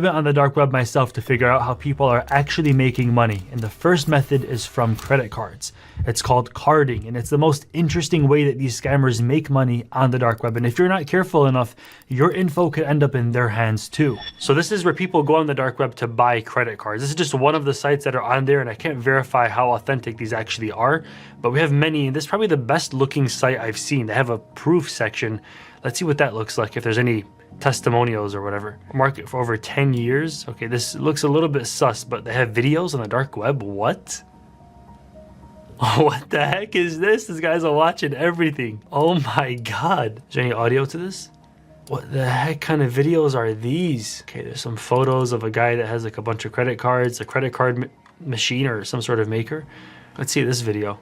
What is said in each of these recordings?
been on the dark web myself to figure out how people are actually making money, and the first method is from credit cards. It's called carding, and it's the most interesting way that these scammers make money on the dark web. And if you're not careful enough, your info could end up in their hands too. So this is where people go on the dark web to buy credit cards. This is just one of the sites that are on there, and I can't verify how authentic these actually are, but we have many, and this is probably the best looking site I've seen. They have a proof section. Let's see what that looks like, if there's any testimonials or whatever. Market for over 10 years. Okay, this looks a little bit sus, but they have videos on the dark web. What? What the heck is this? These guys are watching everything. Oh my god. Is there any audio to this? What the heck kind of videos are these? Okay, there's some photos of a guy that has like a bunch of credit cards, a credit card machine or some sort of maker. Let's see this video.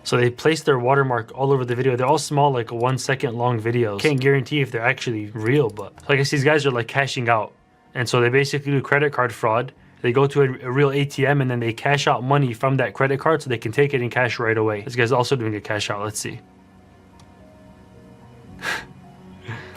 So they place their watermark all over the video. They're all small, like 1 second long videos. Can't guarantee if they're actually real, but I guess these guys are like cashing out. And so they basically do credit card fraud. They go to a real ATM and then they cash out money from that credit card so they can take it in cash right away. This guy's also doing a cash out. Let's see.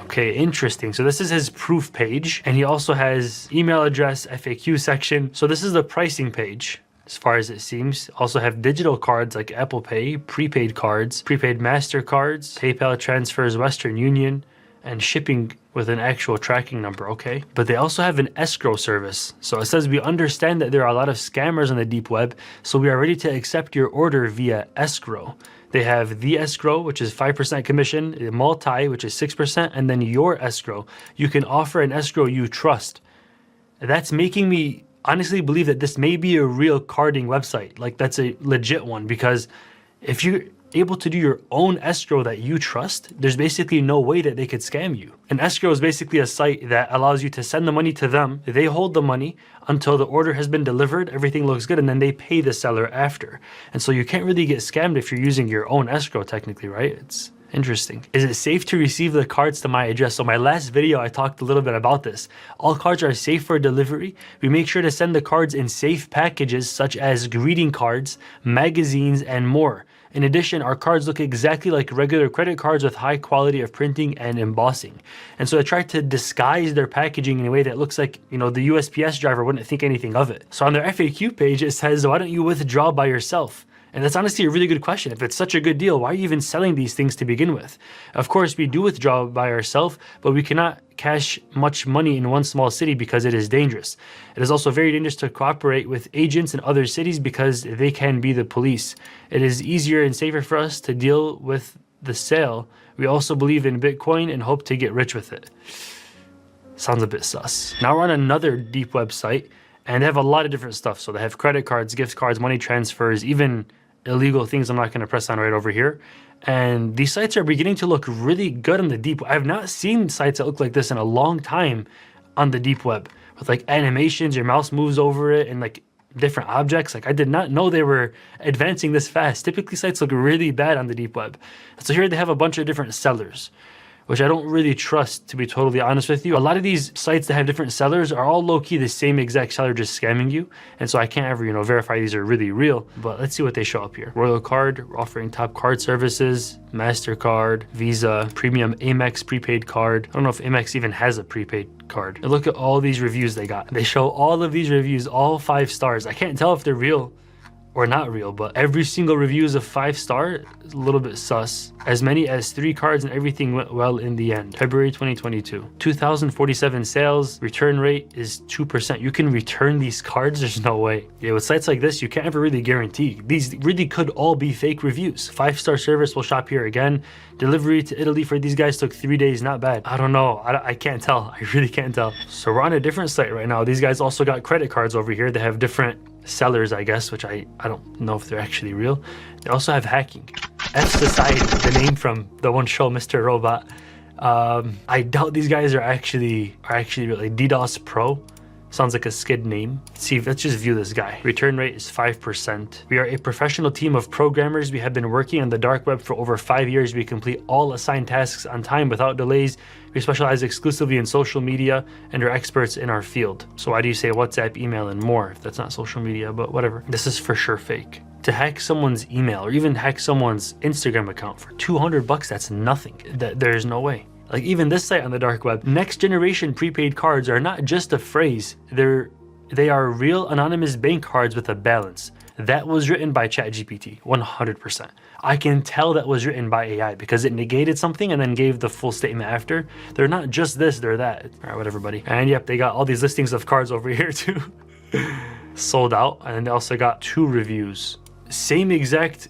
Okay, interesting. So this is his proof page, and he also has email address, FAQ section. So this is the pricing page. As far as it seems, also have digital cards like Apple Pay, prepaid cards, prepaid MasterCards, PayPal transfers, Western Union, and shipping with an actual tracking number. Okay, but they also have an escrow service. So it says, we understand that there are a lot of scammers on the deep web, so we are ready to accept your order via escrow. They have the escrow, which is 5% commission, the multi, which is 6%, and then your escrow. You can offer an escrow you trust. That's making me honestly believe that this may be a real carding website. Like, that's a legit one, because if you're able to do your own escrow that you trust, there's basically no way that they could scam you. An escrow is basically a site that allows you to send the money to them. They hold the money until the order has been delivered, everything looks good, and then they pay the seller after. And so you can't really get scammed if you're using your own escrow technically, right? It's interesting. Is it safe to receive the cards to my address? So my last video, I talked a little bit about this. All cards are safe for delivery. We make sure to send the cards in safe packages such as greeting cards, magazines, and more. In addition, our cards look exactly like regular credit cards with high quality of printing and embossing. And so I tried to disguise their packaging in a way that looks like, you know, the USPS driver wouldn't think anything of it. So on their FAQ page, it says, why don't you withdraw by yourself? And that's honestly a really good question. If it's such a good deal, why are you even selling these things to begin with? Of course, we do withdraw by ourselves, but we cannot cash much money in one small city because it is dangerous. It is also very dangerous to cooperate with agents in other cities because they can be the police. It is easier and safer for us to deal with the sale. We also believe in Bitcoin and hope to get rich with it. Sounds a bit sus. Now we're on another deep website, and they have a lot of different stuff. So they have credit cards, gift cards, money transfers, even illegal things I'm not going to press on right over here. And these sites are beginning to look really good on the deep web. I've not seen sites that look like this in a long time on the deep web, with like animations, your mouse moves over it, and like different objects. Like, I did not know they were advancing this fast. Typically sites look really bad on the deep web. So here they have a bunch of different sellers, which I don't really trust, to be totally honest with you. A lot of these sites that have different sellers are all low-key the same exact seller just scamming you. And so I can't ever, you know, verify these are really real. But let's see what they show up here. Royal Card, offering top card services, MasterCard, Visa, Premium Amex prepaid card. I don't know if Amex even has a prepaid card. And look at all these reviews they got. They show all of these reviews, all 5 stars. I can't tell if they're real or not real, but every single review is a 5-star. It's a little bit sus. As many as 3 cards and everything went well in the end. February 2022. 2,047 sales. Return rate is 2%. You can return these cards? There's no way. Yeah, with sites like this, you can't ever really guarantee. These really could all be fake reviews. 5-star service, will shop here again. Delivery to Italy for these guys took 3 days, not bad. I don't know, I can't tell. I really can't tell. So we're on a different site right now. These guys also got credit cards over here. They have different sellers, I guess, which I don't know if they're actually real. They also have hacking. F Society, the name from the one show, Mr. Robot. I doubt these guys are actually real. Like DDoS Pro. Sounds like a skid name. Let's just view this guy. Return rate is 5%. We are a professional team of programmers. We have been working on the dark web for over 5 years. We complete all assigned tasks on time without delays. We specialize exclusively in social media and are experts in our field. So why do you say WhatsApp, email, and more if that's not social media? But whatever. This is for sure fake. To hack someone's email or even hack someone's Instagram account for 200 bucks, that's nothing. There's no way. Like even this site on the dark web, next generation prepaid cards are not just a phrase, they are real anonymous bank cards with a balance. That was written by ChatGPT, 100%. I can tell that was written by AI because it negated something and then gave the full statement after. They're not just this, they're that. All right, whatever, buddy. And yep, they got all these listings of cards over here too. Sold out. And then they also got 2 reviews. Same exact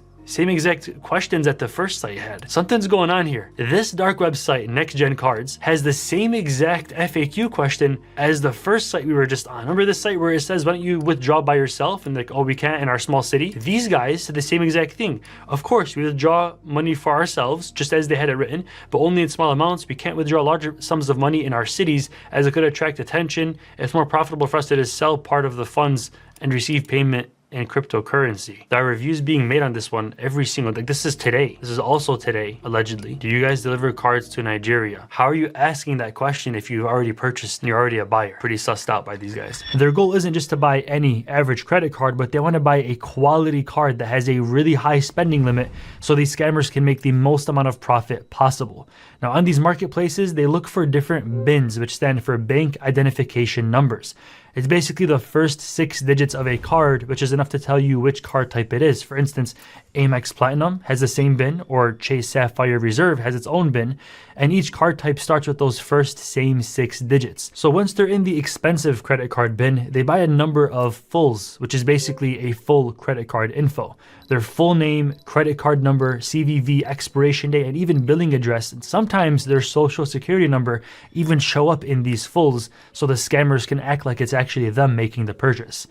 questions that the first site had. Something's going on here. This dark web site, Next Gen Cards, has the same exact FAQ question as the first site we were just on. Remember this site where it says, why don't you withdraw by yourself? And like, oh, we can't in our small city. These guys said the same exact thing. Of course, we withdraw money for ourselves, just as they had it written, but only in small amounts. We can't withdraw larger sums of money in our cities as it could attract attention. It's more profitable for us to just sell part of the funds and receive payment in cryptocurrency. There are reviews being made on this one every single, like this is today. This is also today, allegedly. Do you guys deliver cards to Nigeria? How are you asking that question if you've already purchased and you're already a buyer? Pretty sussed out by these guys. Their goal isn't just to buy any average credit card, but they want to buy a quality card that has a really high spending limit so these scammers can make the most amount of profit possible. Now on these marketplaces, they look for different BINs, which stand for bank identification numbers. It's basically the first 6 digits of a card, which is enough to tell you which card type it is. For instance, Amex Platinum has the same BIN, or Chase Sapphire Reserve has its own BIN, and each card type starts with those first same 6 digits. So once they're in the expensive credit card BIN, they buy a number of fulls, which is basically a full credit card info. Their full name, credit card number, CVV, expiration date, and even billing address, and sometimes their social security number even show up in these fulls so the scammers can act like it's actually them making the purchase.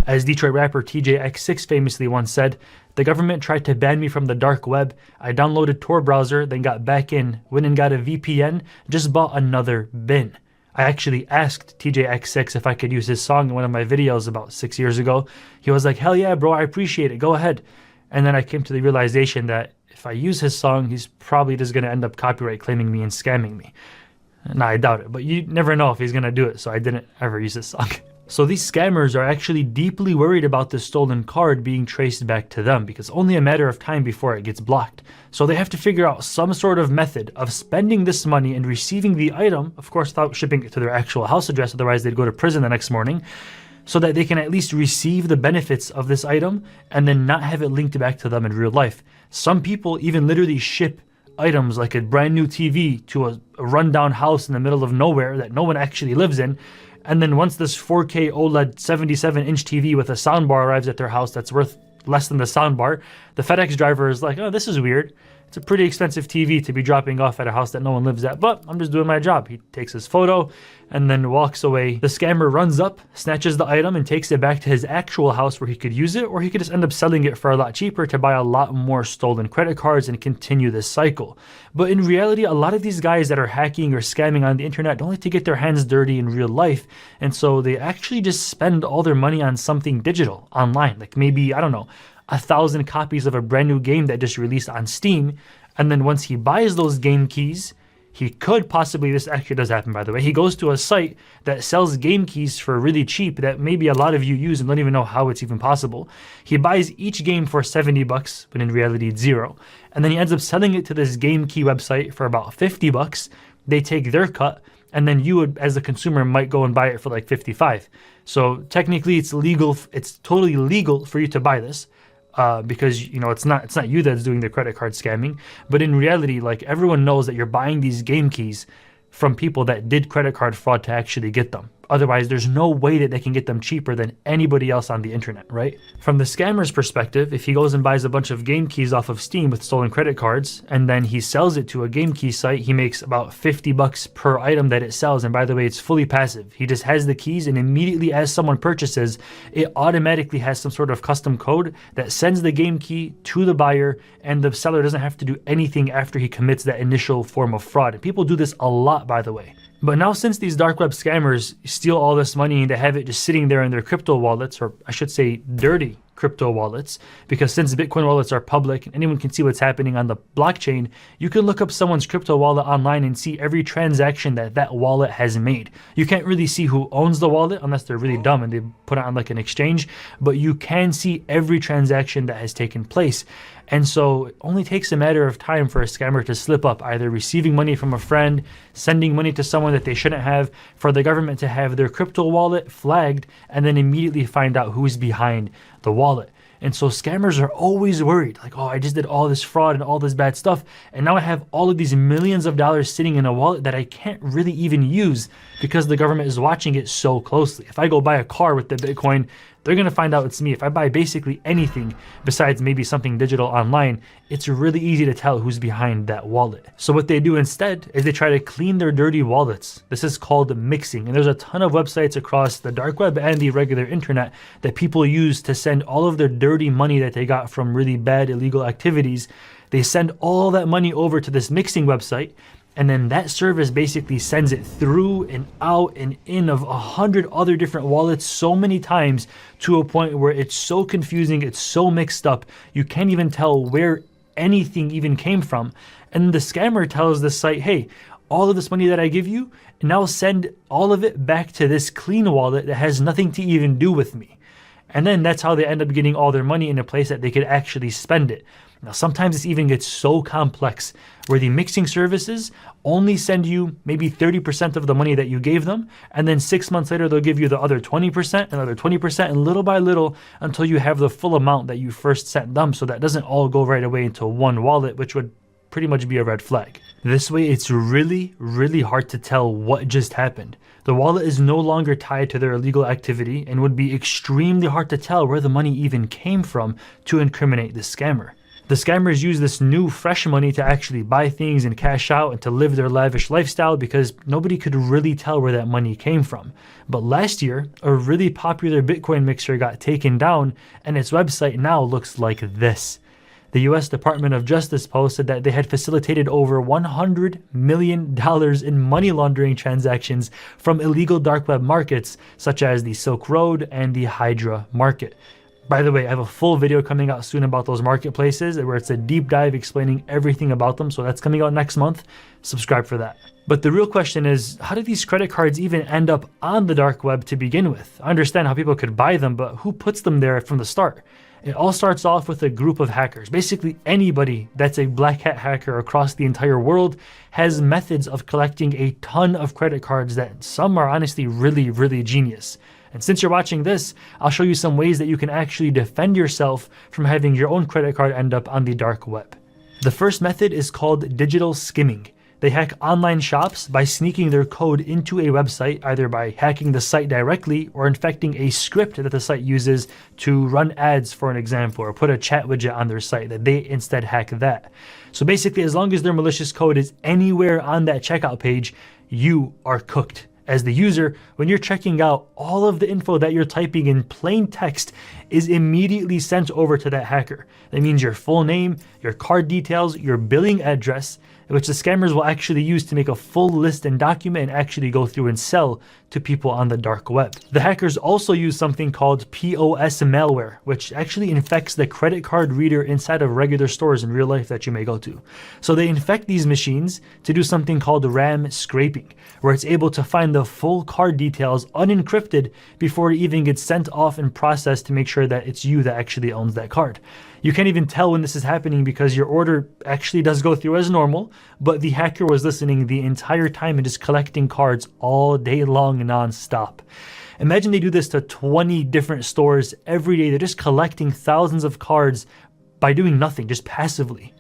As Detroit rapper TJX6 famously once said, "The government tried to ban me from the dark web. I downloaded Tor browser, then got back in, went and got a VPN, just bought another bin." I actually asked TJX6 if I could use his song in one of my videos about 6 years ago. He was like, "Hell yeah, bro, I appreciate it. Go ahead." And then I came to the realization that if I use his song, he's probably just going to end up copyright claiming me and scamming me. Nah, I doubt it, but you never know if he's going to do it, so I didn't ever use his song. So these scammers are actually deeply worried about this stolen card being traced back to them because it's only a matter of time before it gets blocked. So they have to figure out some sort of method of spending this money and receiving the item, of course without shipping it to their actual house address, otherwise they'd go to prison the next morning, so that they can at least receive the benefits of this item and then not have it linked back to them in real life. Some people even literally ship items like a brand new TV to a rundown house in the middle of nowhere that no one actually lives in. And then once this 4K OLED 77-inch TV with a soundbar arrives at their house that's worth less than the soundbar, the FedEx driver is like, "Oh, this is weird. It's a pretty expensive TV to be dropping off at a house that no one lives at, but I'm just doing my job." He takes his photo and then walks away. The scammer runs up, snatches the item, and takes it back to his actual house where he could use it, or he could just end up selling it for a lot cheaper to buy a lot more stolen credit cards and continue this cycle. But in reality, a lot of these guys that are hacking or scamming on the internet don't like to get their hands dirty in real life, and so they actually just spend all their money on something digital online, like maybe, I don't know, 1,000 copies of a brand new game that just released on Steam. And then once he buys those game keys, he could possibly, this actually does happen by the way, he goes to a site that sells game keys for really cheap that maybe a lot of you use and don't even know how it's even possible. He buys each game for $70, but in reality it's $0. And then he ends up selling it to this game key website for about $50. They take their cut, and then you would, as a consumer, might go and buy it for like $55. So technically it's legal, it's totally legal for you to buy this. Because you know it's not you that's doing the credit card scamming, but in reality, like everyone knows that you're buying these game keys from people that did credit card fraud to actually get them. Otherwise, there's no way that they can get them cheaper than anybody else on the internet, right? From the scammer's perspective, if he goes and buys a bunch of game keys off of Steam with stolen credit cards, and then he sells it to a game key site, he makes about $50 per item that it sells. And by the way, it's fully passive. He just has the keys, and immediately as someone purchases, it automatically has some sort of custom code that sends the game key to the buyer, and the seller doesn't have to do anything after he commits that initial form of fraud. And people do this a lot, by the way. But now since these dark web scammers steal all this money and they have it just sitting there in their crypto wallets, or I should say dirty crypto wallets, because since Bitcoin wallets are public and anyone can see what's happening on the blockchain, you can look up someone's crypto wallet online and see every transaction that that wallet has made. You can't really see who owns the wallet unless they're really dumb and they put it on like an exchange, but you can see every transaction that has taken place. And so it only takes a matter of time for a scammer to slip up, either receiving money from a friend, sending money to someone that they shouldn't have, for the government to have their crypto wallet flagged and then immediately find out who's behind the wallet. And so scammers are always worried, like, oh, I just did all this fraud and all this bad stuff, and now I have all of these millions of dollars sitting in a wallet that I can't really even use because the government is watching it so closely. If I go buy a car with the Bitcoin, they're going to find out it's me. If I buy basically anything besides maybe something digital online, it's really easy to tell who's behind that wallet. So what they do instead is they try to clean their dirty wallets. This is called mixing. And there's a ton of websites across the dark web and the regular internet that people use to send all of their dirty money that they got from really bad illegal activities. They send all that money over to this mixing website, and then that service basically sends it through and out and in of 100 other different wallets so many times to a point where it's so confusing, it's so mixed up, you can't even tell where anything even came from. And the scammer tells the site, hey, all of this money that I give you, now send all of it back to this clean wallet that has nothing to even do with me. And then that's how they end up getting all their money in a place that they could actually spend it. Now, sometimes this even gets so complex where the mixing services only send you maybe 30% of the money that you gave them, and then 6 months later, they'll give you the other 20%, another 20%, and little by little until you have the full amount that you first sent them. So that doesn't all go right away into one wallet, which would pretty much be a red flag. This way, it's really, really hard to tell what just happened. The wallet is no longer tied to their illegal activity and would be extremely hard to tell where the money even came from to incriminate the scammer. The scammers use this new fresh money to actually buy things and cash out and to live their lavish lifestyle because nobody could really tell where that money came from. But last year, a really popular Bitcoin mixer got taken down and its website now looks like this. The US Department of Justice posted that they had facilitated over $100 million in money laundering transactions from illegal dark web markets such as the Silk Road and the Hydra market. By the way, I have a full video coming out soon about those marketplaces where it's a deep dive explaining everything about them. So that's coming out next month. Subscribe for that. But the real question is, how did these credit cards even end up on the dark web to begin with? I understand how people could buy them, but who puts them there from the start? It all starts off with a group of hackers. Basically anybody that's a black hat hacker across the entire world has methods of collecting a ton of credit cards that some are honestly really, really genius. And since you're watching this, I'll show you some ways that you can actually defend yourself from having your own credit card end up on the dark web. The first method is called digital skimming. They hack online shops by sneaking their code into a website, either by hacking the site directly or infecting a script that the site uses to run ads, for an example, or put a chat widget on their site that they instead hack that. So basically, as long as their malicious code is anywhere on that checkout page, you are cooked. As the user, when you're checking out, all of the info that you're typing in plain text is immediately sent over to that hacker. That means your full name, your card details, your billing address, which the scammers will actually use to make a full list and document and actually go through and sell to people on the dark web. The hackers also use something called POS malware, which actually infects the credit card reader inside of regular stores in real life that you may go to. So they infect these machines to do something called RAM scraping, where it's able to find the full card details unencrypted before it even gets sent off and processed to make sure that it's you that actually owns that card. You can't even tell when this is happening because your order actually does go through as normal, but the hacker was listening the entire time and just collecting cards all day long non-stop. Imagine they do this to 20 different stores every day. They're just collecting thousands of cards by doing nothing, just passively.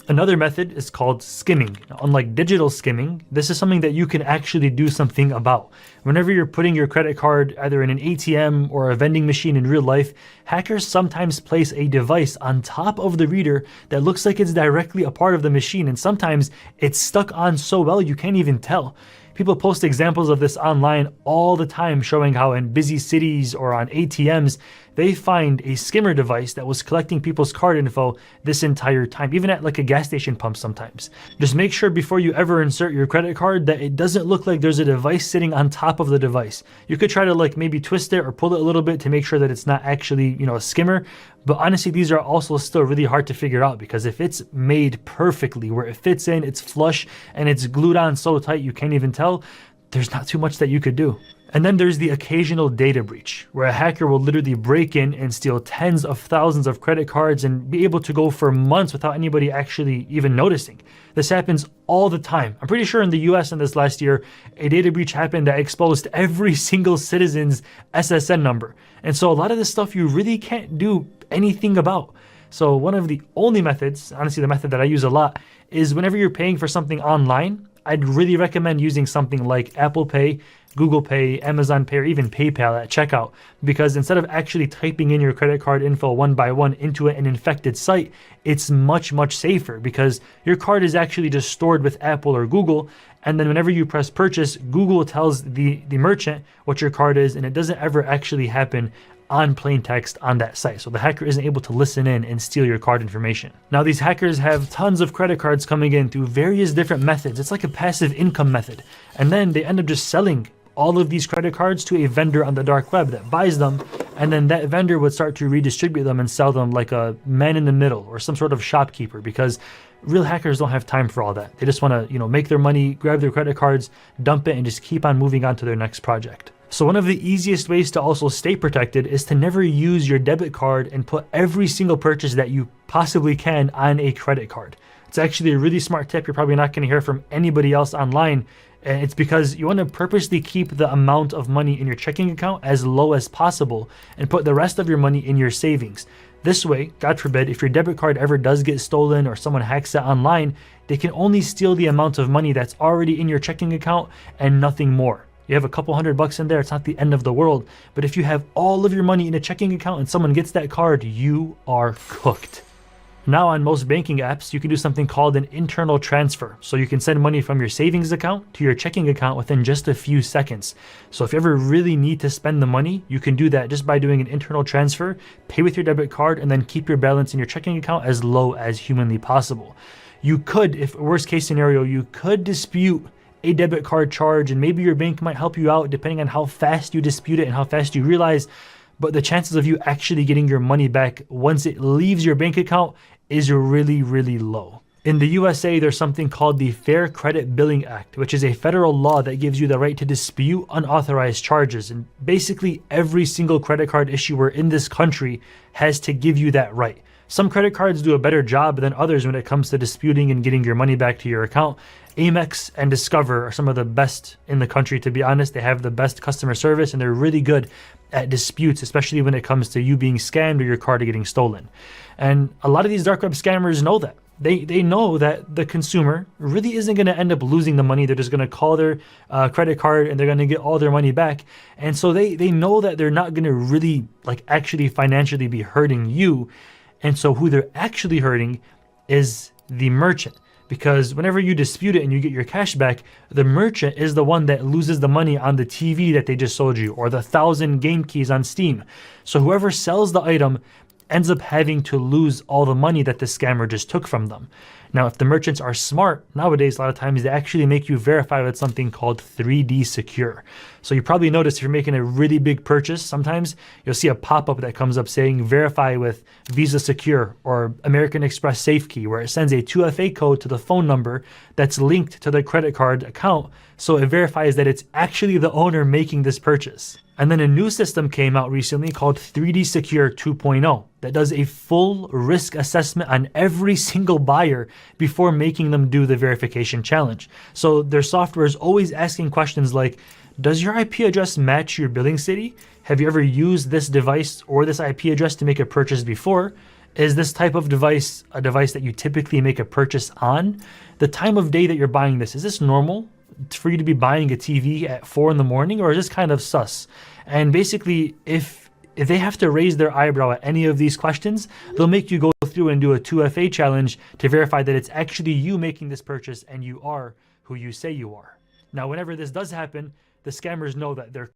Another method is called skimming. Now, unlike digital skimming, this is something that you can actually do something about. Whenever you're putting your credit card either in an ATM or a vending machine in real life, hackers sometimes place a device on top of the reader that looks like it's directly a part of the machine, and sometimes it's stuck on so well you can't even tell. People post examples of this online all the time, showing how in busy cities or on ATMs, they find a skimmer device that was collecting people's card info this entire time, even at like a gas station pump sometimes. Just make sure before you ever insert your credit card that it doesn't look like there's a device sitting on top of the device. You could try to like maybe twist it or pull it a little bit to make sure that it's not actually, a skimmer. But honestly, these are also still really hard to figure out because if it's made perfectly where it fits in, it's flush, and it's glued on so tight you can't even tell, there's not too much that you could do. And then there's the occasional data breach, where a hacker will literally break in and steal tens of thousands of credit cards and be able to go for months without anybody actually even noticing. This happens all the time. I'm pretty sure in the US in this last year, a data breach happened that exposed every single citizen's SSN number. And so a lot of this stuff you really can't do anything about. So one of the only methods, honestly the method that I use a lot, is whenever you're paying for something online, I'd really recommend using something like Apple Pay, Google Pay, Amazon Pay, or even PayPal at checkout, because instead of actually typing in your credit card info one by one into an infected site, it's much, much safer because your card is actually just stored with Apple or Google. And then whenever you press purchase, Google tells the merchant what your card is, and it doesn't ever actually happen on plain text on that site. So the hacker isn't able to listen in and steal your card information. Now these hackers have tons of credit cards coming in through various different methods. It's like a passive income method. And then they end up just selling all of these credit cards to a vendor on the dark web that buys them, and then that vendor would start to redistribute them and sell them like a man in the middle or some sort of shopkeeper, because real hackers don't have time for all that. They just want to, make their money, grab their credit cards, dump it, and just keep on moving on to their next project. So one of the easiest ways to also stay protected is to never use your debit card and put every single purchase that you possibly can on a credit card. It's actually a really smart tip you're probably not going to hear from anybody else online. And it's because you want to purposely keep the amount of money in your checking account as low as possible and put the rest of your money in your savings. This way, God forbid, if your debit card ever does get stolen or someone hacks it online, they can only steal the amount of money that's already in your checking account and nothing more. You have a couple $100 in there, it's not the end of the world. But if you have all of your money in a checking account and someone gets that card, you are cooked. Now on most banking apps, you can do something called an internal transfer. So you can send money from your savings account to your checking account within just a few seconds. So if you ever really need to spend the money, you can do that just by doing an internal transfer, pay with your debit card, and then keep your balance in your checking account as low as humanly possible. You could, if worst case scenario, you could dispute a debit card charge, and maybe your bank might help you out depending on how fast you dispute it and how fast you realize. But the chances of you actually getting your money back once it leaves your bank account is really, really low. In the USA, there's something called the Fair Credit Billing Act, which is a federal law that gives you the right to dispute unauthorized charges. And basically every single credit card issuer in this country has to give you that right. Some credit cards do a better job than others when it comes to disputing and getting your money back to your account. Amex and Discover are some of the best in the country, to be honest. They have the best customer service and they're really good at disputes, especially when it comes to you being scammed or your card getting stolen. And a lot of these dark web scammers know that. They know that the consumer really isn't going to end up losing the money. They're just going to call their credit card and they're going to get all their money back. And so they know that they're not going to really actually financially be hurting you. And so who they're actually hurting is the merchant. Because whenever you dispute it and you get your cash back, the merchant is the one that loses the money on the TV that they just sold you or the 1,000 game keys on Steam. So whoever sells the item ends up having to lose all the money that the scammer just took from them. Now, if the merchants are smart, nowadays, a lot of times they actually make you verify with something called 3D Secure. So you probably notice if you're making a really big purchase, sometimes you'll see a pop-up that comes up saying verify with Visa Secure or American Express SafeKey, where it sends a 2FA code to the phone number that's linked to the credit card account. So it verifies that it's actually the owner making this purchase. And then a new system came out recently called 3D Secure 2.0 that does a full risk assessment on every single buyer before making them do the verification challenge. So their software is always asking questions like, does your IP address match your billing city? Have you ever used this device or this IP address to make a purchase before? Is this type of device a device that you typically make a purchase on? The time of day that you're buying this, is this normal for you to be buying a TV at 4 in the morning, or is this kind of sus? And basically, if they have to raise their eyebrow at any of these questions, they'll make you go through and do a 2FA challenge to verify that it's actually you making this purchase and you are who you say you are. Now, whenever this does happen, the scammers know that they're